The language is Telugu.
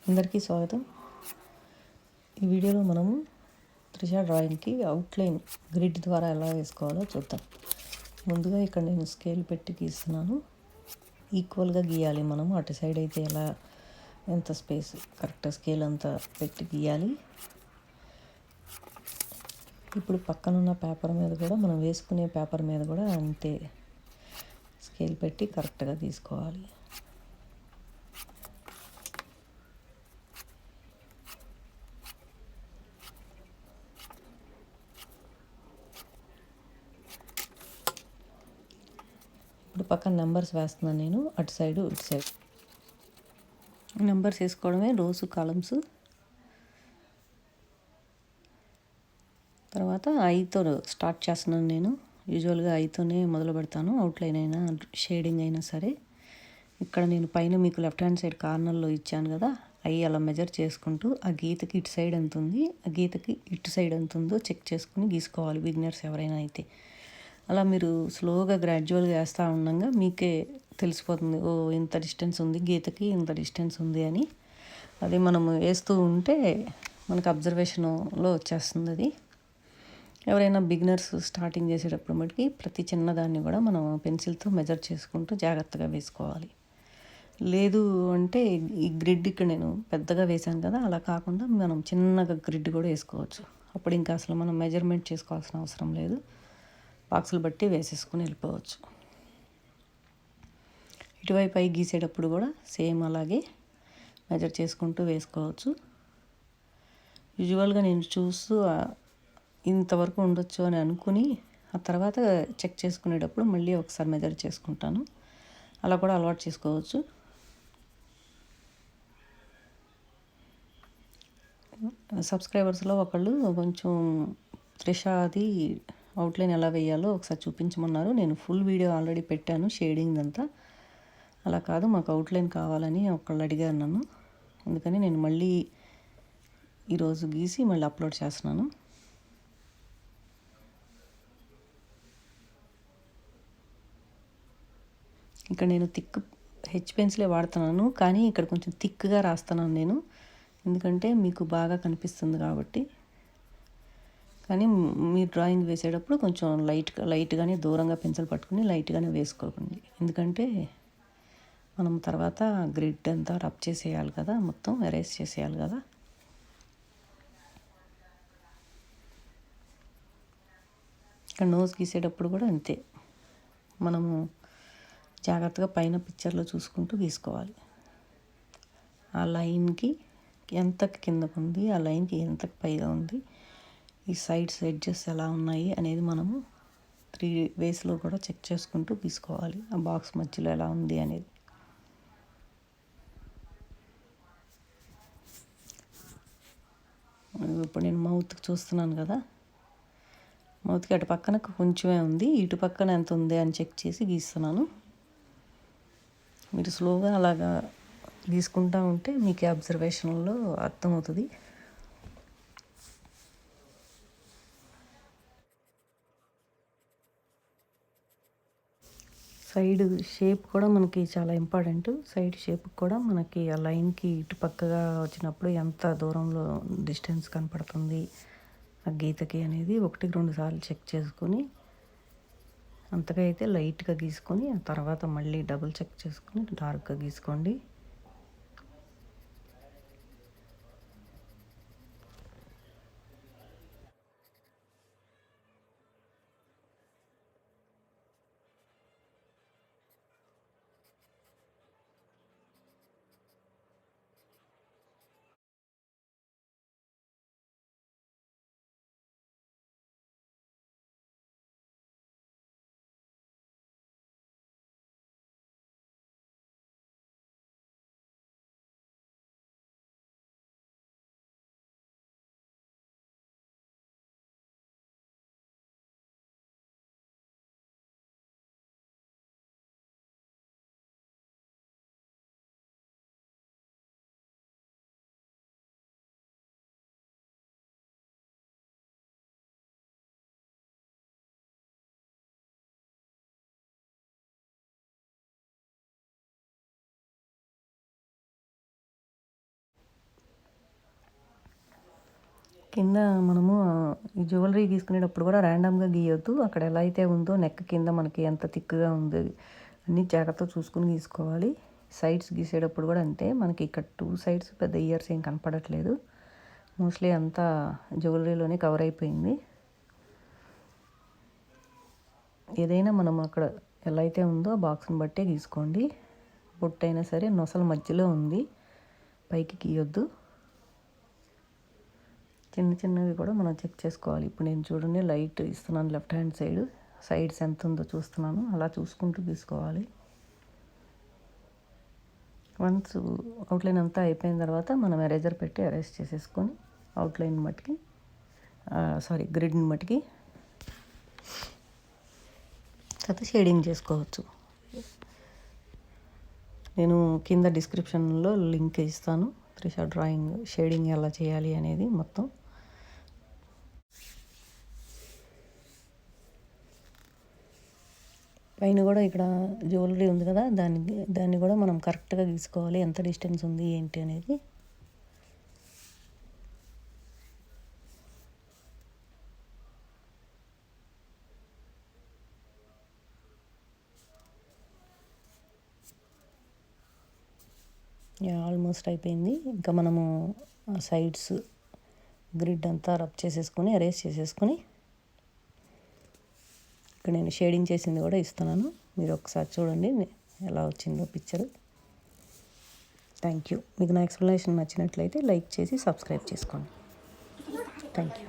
అందరికీ స్వాగతం. ఈ వీడియోలో మనము త్రిష డ్రాయింగ్కి అవుట్లైన్ గ్రిడ్ ద్వారా ఎలా వేసుకోవాలో చూద్దాం. ముందుగా ఇక్కడ నేను స్కేల్ పెట్టి గీస్తున్నాను. ఈక్వల్గా గీయాలి మనము. అటు సైడ్ అయితే ఎంత స్పేస్ కరెక్ట్ స్కేల్ అంతా పెట్టి గీయాలి. ఇప్పుడు పక్కనున్న పేపర్ మీద కూడా మనం వేసుకునే పేపర్ మీద కూడా అంతే స్కేల్ పెట్టి కరెక్ట్గా తీసుకోవాలి. ఇప్పుడు పక్కన నెంబర్స్ వేస్తున్నాను నేను, అటు సైడు ఇటు సైడ్. నెంబర్స్ వేసుకోవడమే, రోస్ కాలమ్స్. తర్వాత ఐతో స్టార్ట్ చేస్తున్నాను నేను. యూజువల్గా ఐతోనే మొదలు పెడతాను, అవుట్లైన్ అయినా షేడింగ్ అయినా సరే. ఇక్కడ నేను పైన మీకు లెఫ్ట్ హ్యాండ్ సైడ్ కార్నర్లో ఇచ్చాను కదా, అవి అలా మెజర్ చేసుకుంటూ ఆ గీతకి ఇటు సైడ్ ఎంత ఉంది, ఆ గీతకి ఇటు సైడ్ ఎంత ఉందో చెక్ చేసుకుని గీసుకోవాలి, బిగినర్స్ ఎవరైనా అయితే. అలా మీరు స్లోగా గ్రాడ్యువల్గా వేస్తూ ఉండగా మీకే తెలిసిపోతుంది, ఓ ఇంత డిస్టెన్స్ ఉంది గీతకి, ఇంత డిస్టెన్స్ ఉంది అని. అది మనము వేస్తూ ఉంటే మనకు అబ్జర్వేషన్లో వచ్చేస్తుంది అది. ఎవరైనా బిగినర్స్ స్టార్టింగ్ చేసేటప్పుడు మటుకి ప్రతి చిన్నదాన్ని కూడా మనం పెన్సిల్తో మెజర్ చేసుకుంటూ జాగ్రత్తగా వేసుకోవాలి. లేదు అంటే ఈ గ్రిడ్ ఇక్కడ నేను పెద్దగా వేశాను కదా, అలా కాకుండా మనం చిన్నగా గ్రిడ్ కూడా వేసుకోవచ్చు. అప్పుడు ఇంకా అసలు మనం మెజర్మెంట్ చేసుకోవాల్సిన అవసరం లేదు, బాక్సులు బట్టి వేసేసుకుని వెళ్ళిపోవచ్చు. ఇటువైపు అయి గీసేటప్పుడు కూడా సేమ్ అలాగే మెజర్ చేసుకుంటూ వేసుకోవచ్చు. యూజువల్గా నేను చూస్తూ ఇంతవరకు ఉండొచ్చు అని అనుకుని ఆ తర్వాత చెక్ చేసుకునేటప్పుడు మళ్ళీ ఒకసారి మెజర్ చేసుకుంటాను. అలా కూడా అలవాటు చేసుకోవచ్చు. సబ్స్క్రైబర్స్లో ఒకళ్ళు కొంచెం త్రిష అది అవుట్లైన్ ఎలా వేయాలో ఒకసారి చూపించమన్నారు. నేను ఫుల్ వీడియో ఆల్రెడీ పెట్టాను షేడింగ్ అంతా. అలా కాదు, మాకు అవుట్లైన్ కావాలని ఒకళ్ళు అడిగారు నన్ను. అందుకని నేను మళ్ళీ ఈరోజు గీసి మళ్ళీ అప్లోడ్ చేస్తున్నాను. ఇక్కడ నేను థిక్ హెచ్ పెన్సిలే వాడుతున్నాను, కానీ ఇక్కడ కొంచెం థిక్గా రాస్తున్నాను నేను, ఎందుకంటే మీకు బాగా కనిపిస్తుంది కాబట్టి. కానీ మీరు డ్రాయింగ్ వేసేటప్పుడు కొంచెం లైట్గానే దూరంగా పెన్సిల్ పట్టుకుని లైట్గానే వేసుకోకండి, ఎందుకంటే మనం తర్వాత గ్రిడ్ అంతా రబ్ చేసేయాలి కదా, మొత్తం ఎరేస్ చేసేయాలి కదా. ఇక్కడ నోస్ గీసేటప్పుడు కూడా అంతే, మనము జాగ్రత్తగా పైన పిక్చర్లో చూసుకుంటూ గీసుకోవాలి. ఆ లైన్కి ఎంత కిందకు ఉంది, ఆ లైన్కి ఎంత పైగా ఉంది, ఈ సైడ్స్ ఎడ్జెస్ ఎలా ఉన్నాయి అనేది మనము 3 వేస్లో కూడా చెక్ చేసుకుంటూ గీసుకోవాలి. ఆ బాక్స్ మధ్యలో ఎలా ఉంది అనేది. ఇప్పుడు నేను మౌత్కి చూస్తున్నాను కదా, మౌత్కి అటు పక్కన కొంచెమే ఉంది, ఇటు పక్కన ఎంత ఉంది అని చెక్ చేసి గీస్తున్నాను. మీరు స్లోగా అలాగా గీసుకుంటూ ఉంటే మీకు అబ్జర్వేషన్లో అర్థమవుతుంది. సైడ్ షేప్ కూడా మనకి చాలా ఇంపార్టెంట్. సైడ్ షేప్ కూడా మనకి ఆ లైన్కి ఇటు పక్కగా వచ్చినప్పుడు ఎంత దూరంలో డిస్టెన్స్ కనపడుతుంది ఆ గీతకి అనేది 1-2 సార్లు చెక్ చేసుకొని, అంతగా అయితే లైట్గా గీసుకొని ఆ తర్వాత మళ్ళీ డబుల్ చెక్ చేసుకొని డార్క్గా గీసుకోండి. కింద మనము ఈ జ్యువెలరీ గీసుకునేటప్పుడు కూడా ర్యాండమ్గా గీయొద్దు. అక్కడ ఎలా అయితే ఉందో నెక్ కింద మనకి ఎంత థిక్గా ఉంది అన్నీ జాగ్రత్తగా చూసుకుని గీసుకోవాలి. సైడ్స్ గీసేటప్పుడు కూడా అంతే. మనకి ఇక్కడ 2 సైడ్స్ పెద్ద ఇయర్స్ ఏం కనపడట్లేదు. మోస్ట్లీ అంతా జ్యువెలరీలోనే కవర్ అయిపోయింది. ఏదైనా మనం అక్కడ ఎలా అయితే ఉందో ఆ బాక్స్ని బట్టే గీసుకోండి. బొట్టైనా సరే నొసల మధ్యలో ఉంది, పైకి గీయొద్దు. చిన్న చిన్నవి కూడా మనం చెక్ చేసుకోవాలి. ఇప్పుడు నేను చూడండి లైట్ ఇస్తున్నాను లెఫ్ట్ హ్యాండ్ సైడ్స్ ఎంత ఉందో చూస్తున్నాను. అలా చూసుకుంటూ తీసుకోవాలి. వన్స్ అవుట్లైన్ అంతా అయిపోయిన తర్వాత మనం ఎరేజర్ పెట్టి ఎరేజ్ చేసేసుకొని అవుట్లైన్ మట్టుకి గ్రిడ్ని మట్టుకి తర్వాత షేడింగ్ చేసుకోవచ్చు. నేను కింద డిస్క్రిప్షన్లో లింక్ ఇస్తాను. త్రిష డ్రాయింగ్ షేడింగ్ ఎలా చేయాలి అనేది మొత్తం. పైన కూడా ఇక్కడ జ్యువెలరీ ఉంది కదా, దాన్ని కూడా మనం కరెక్ట్గా గీసుకోవాలి. ఎంత డిస్టెన్స్ ఉంది ఏంటి అనేది. ఆల్మోస్ట్ అయిపోయింది. ఇంకా మనము సైడ్స్ గ్రిడ్ అంతా రబ్ చేసేసుకొని ఎరేజ్ చేసేసుకొని ఇక్కడ నేను షేడింగ్ చేసింది కూడా ఇస్తున్నాను. మీరు ఒకసారి చూడండి ఎలా వచ్చిందో పిక్చర్. Thank you. మీకు నా ఎక్స్ప్లెనేషన్ నచ్చినట్లయితే లైక్ చేసి సబ్స్క్రైబ్ చేసుకోండి. Thank you.